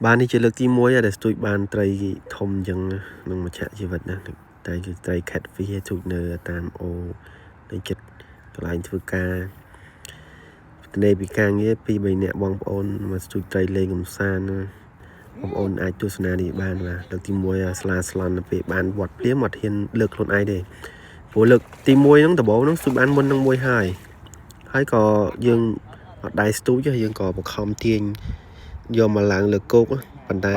Banនេះជាលើកទី1ដែលស្ទួយបានត្រីធំអញ្ចឹងនឹងមច្ឆជីវិតណាតែគឺត្រី catfish ទូចនៅតាមអូនៅចិត្តកន្លែងធ្វើការទនេពីការងារ2-3នាក់បងប្អូនមកស្ទួយត្រីលេងកំសាន្តបងប្អូនអាចទស្សនានេះបានបាទលើកទី1ស្លាស្លន់ទៅពេលបានវត្តព្រាមអត់ហ៊ានលើកខ្លួនឯងទេព្រោះលើកទី1ហ្នឹងដំបូងហ្នឹងស្ទួយបានមុននឹងមួយហើយក៏យើងអត់ដែរស្ទួយយើងក៏បង្ខំទាញយកមកឡើងលើគោកប៉ុន្តែ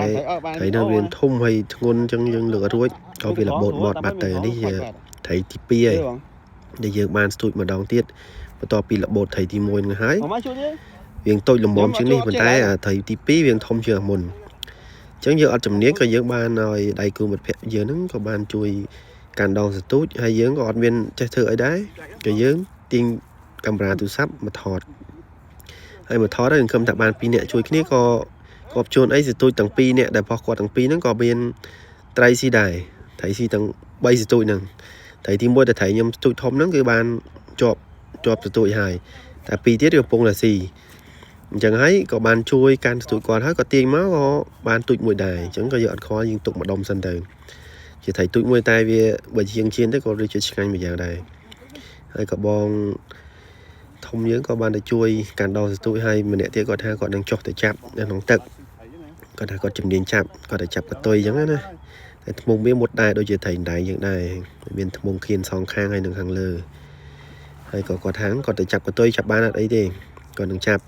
ត្រីនៅវាធំហើយធ្ងន់អញ្ចឹងយើងលើករួចក៏វារបូតបត់បាត់ទៅនេះជាត្រីទី2ហើយដែលយើងបានស្ទួចម្ដងទៀតបន្ទាប់ពីរបូតត្រីទី1ហ្នឹងហើយវាតូចល្មមជាងនេះប៉ុន្តែត្រីទី2វាធំជាងមុនអញ្ចឹងយើងអត់ជំនាញក៏យើងបានឲ្យដៃគូមិត្តភក្តិយើងហ្នឹងក៏បានជួយកាន់ដងសទូចហើយយើងក៏អត់មានចេះធ្វើអីដែរក៏យើងទាញកាមេរ៉ាទូរស័ព្ទមកថតហើយមកថតហើយខ្ញុំថាបាន2នាក់ជួយគ្នាក៏បជួនអីសទូចទាំង2នាក់ដែលបោះគាត់ទាំង2ហ្នឹងក៏មានត្រីស៊ីដែរត្រីស៊ីទាំង3សទូចហ្នឹងត្រីទី1ដែលត្រីខ្ញុំសទូចធំហ្នឹងគឺបានជាប់សទូចហើយតែ2ទៀតកំពុងតែស៊ីអញ្ចឹងហើយក៏បានជួយកាន់សទូចគាត់ហើយក៏ទាញមកក៏បានទូចមួយដែរអញ្ចឹងក៏យើងអត់ខ្វល់យើងទុកម្ដុំសិនទៅជាត្រីទូចមួយតែវាបើជាងជៀនទៅក៏វាជាឆ្ងាញ់មួយយ៉ាងដែរហើយក៏បងធំយើងក៏បានទៅជួយកាន់ដងសទូចហើយម្នាក់ទៀតគាត់ថាគាត់នឹងចុះទៅចាប់នៅក្នុងទឹកគាត់ថាគាត់ជំនាញចាប់គាត់ទៅចាប់កតុយអញ្ចឹងណាតែថ្មងវាមុតដែរដូចជាត្រីដែងយ៉ាងដែរមានថ្មងខៀនសងខាងហើយនឹងខាងលើហើយក៏គាត់ថាគាត់ទៅចាប់កតុយចាប់បានអត់អីទេគាត់នឹងចាប់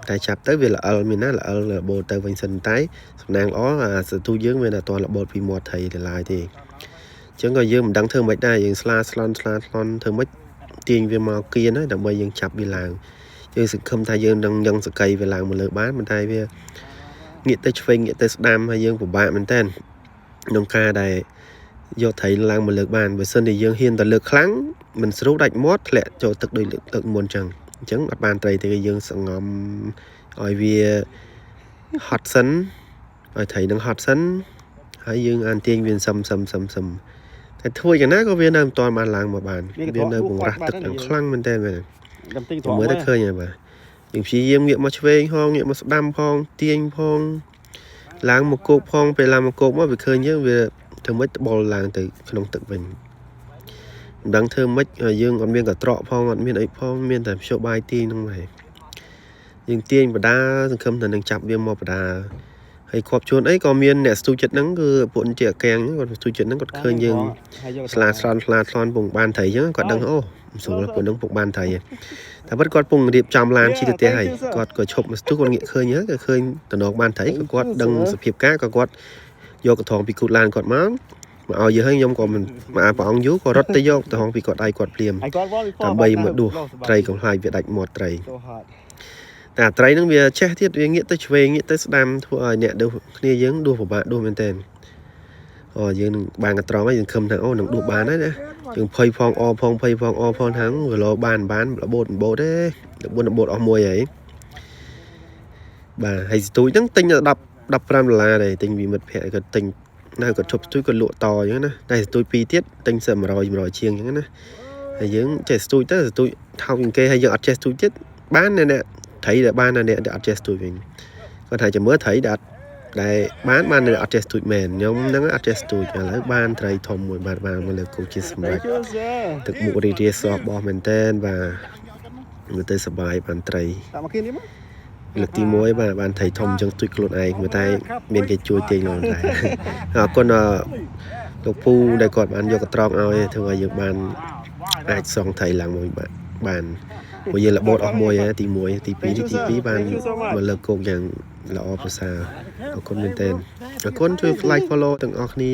តែចាប់ទៅវាល្អិលមានណាល្អិលរបូតទៅវិញសិនតែសំណាងល្អអាសទូចយើងមានតែតរបូតពីមាត់ត្រីទៅឡើយទេអញ្ចឹងក៏យើងមិនដឹងធ្វើម៉េចដែរយើងស្លាស្លន់ធ្វើម៉េចទាញវាមកគៀនហើយដើម្បីយើងចាប់វាឡើងយើងសង្ឃឹមថាយើងនឹងយ៉ាងសកៃវាឡើងមកលើបានប៉ុន្តែវាងាកទៅឆ្វេងងាកទៅស្ដាំហើយយើងពិបាកមែនតើក្នុងការដែលយកត្រីឡើងមកលើបានបើសិនជាយើងហ៊ានតែលើកខ្លាំងមិនស្រួលដាច់មាត់ធ្លាក់ចូលទឹកដូចទឹកមុនអញ្ចឹងអត់បានត្រីទេយើងសង្ងំឲ្យវាហត់សិនឲ្យត្រីនឹងហត់សិនហើយយើងអានទាញវាសឹមតែធ្វើយ៉ាងណាក៏វានៅមិនទាន់បានឡើងមកបានវានៅបង្រាស់ទឹកយ៉ាងខ្លាំងមែនតើមើលទៅឃើញហើយបាទយើងព្យាយាមងាកមកឆ្វេងហងងាកមកស្ដាំផងទាញផងឡើងមកគោកផងពេលឡើងមកគោកមកវាឃើញយើងវាធ្វើម៉េចត្បល់ឡើងទៅក្នុងទឹកវិញមិនដឹងធ្វើម៉េចយើងអត់មានកត្រកផងអត់មានអីផងមានតែភ្ជុបាយទាញហ្នឹងហើយយើងទាញបដាសង្ឃឹមថានឹងចាប់វាមកបដាហើយខប់ជួនអីក៏មានអ្នកស្ទូចចិត្តហ្នឹងគឺពួកជាកាំងគាត់ស្ទូចចិត្តហ្នឹងគាត់ឃើញយើងស្លាស្លន់ពងបានត្រីអញ្ចឹងគាត់ដឹងអូស្រួលពួកហ្នឹងពងបានត្រីតែពិតគាត់ពងរៀបចំឡានជិះទៅផ្ទះហើយគាត់ក៏ឈប់មកស្ទូគាត់ងាកឃើញហ្នឹងក៏ឃើញតំណងបានត្រីក៏គាត់ដឹងសភាពការក៏គាត់យកកថងពីគូតឡានគាត់មកឲ្យយើងហើយខ្ញុំក៏មិនមកព្រះអង្គយូក៏រត់ទៅយកកថងពីគាត់ដៃគាត់ភ្លាមដើម្បីមកដួសត្រីកុំខ្លាចវាដាច់មាត់ត្រីតែត្រីហ្នឹងវាចេះទៀតវាងាកទៅឆ្វេងងាកទៅស្ដាំធ្វើឲ្យអ្នកដួសគ្នាយើងដួសពិបាកដួសមែនតើយើងនឹងបានកត្រង់ហើយយើងខឹមថាអូនឹងដួសបានហើយណាយើងភ័យផងអផងភ័យផងអផងហ្នឹងវាលោបានរបូតទេរបូតអស់មួយហើយបាទហើយស្ទូចហ្នឹងទិញដល់$15ដែរទិញពីមិត្តភក្តិគាត់ទិញនៅគាត់ឈប់ស្ទូចគាត់លក់តអញ្ចឹងណាតែស្ទូច2ទៀតទិញសិត100ជាងអញ្ចឹងណាហើយយើងចេះស្ទូចទៅស្ទូចថោកជាងគេហើយយើងអត់ចេះស្ទូចទៀតបានអ្នកត្រីដែលបានអ្នកដែលអត់ចេះស្ទូចវិញគាត់ថាចាំមើលត្រីដែលបានអ្នកអត់ចេះស្ទូចមែនខ្ញុំហ្នឹងអត់ចេះស្ទូចឥឡូវបានត្រីធំមួយបានមកលើគោជាសម្រាប់ទឹកមុខរីរាសបោះមែនតែនបាទមើលទៅសប្បាយបានត្រីលើកទី1បាទបានត្រីធំអញ្ចឹងស្ទូចខ្លួនឯងមើលតែមានគេជួយទាញឡើងដែរអរគុណលោកពូដែលគាត់បានយកកត្រងឲ្យធ្វើឲ្យយើងបានអាចសងត្រីឡើងមួយបានព្រោះយើងរបូតអស់មួយហើយទី1ទី2ទី2បានមកលើកគោកយ៉ាងល្អប្រសើរអរគុណមែនទែនអរគុណជួយ like follow ទាំងអស់គ្នា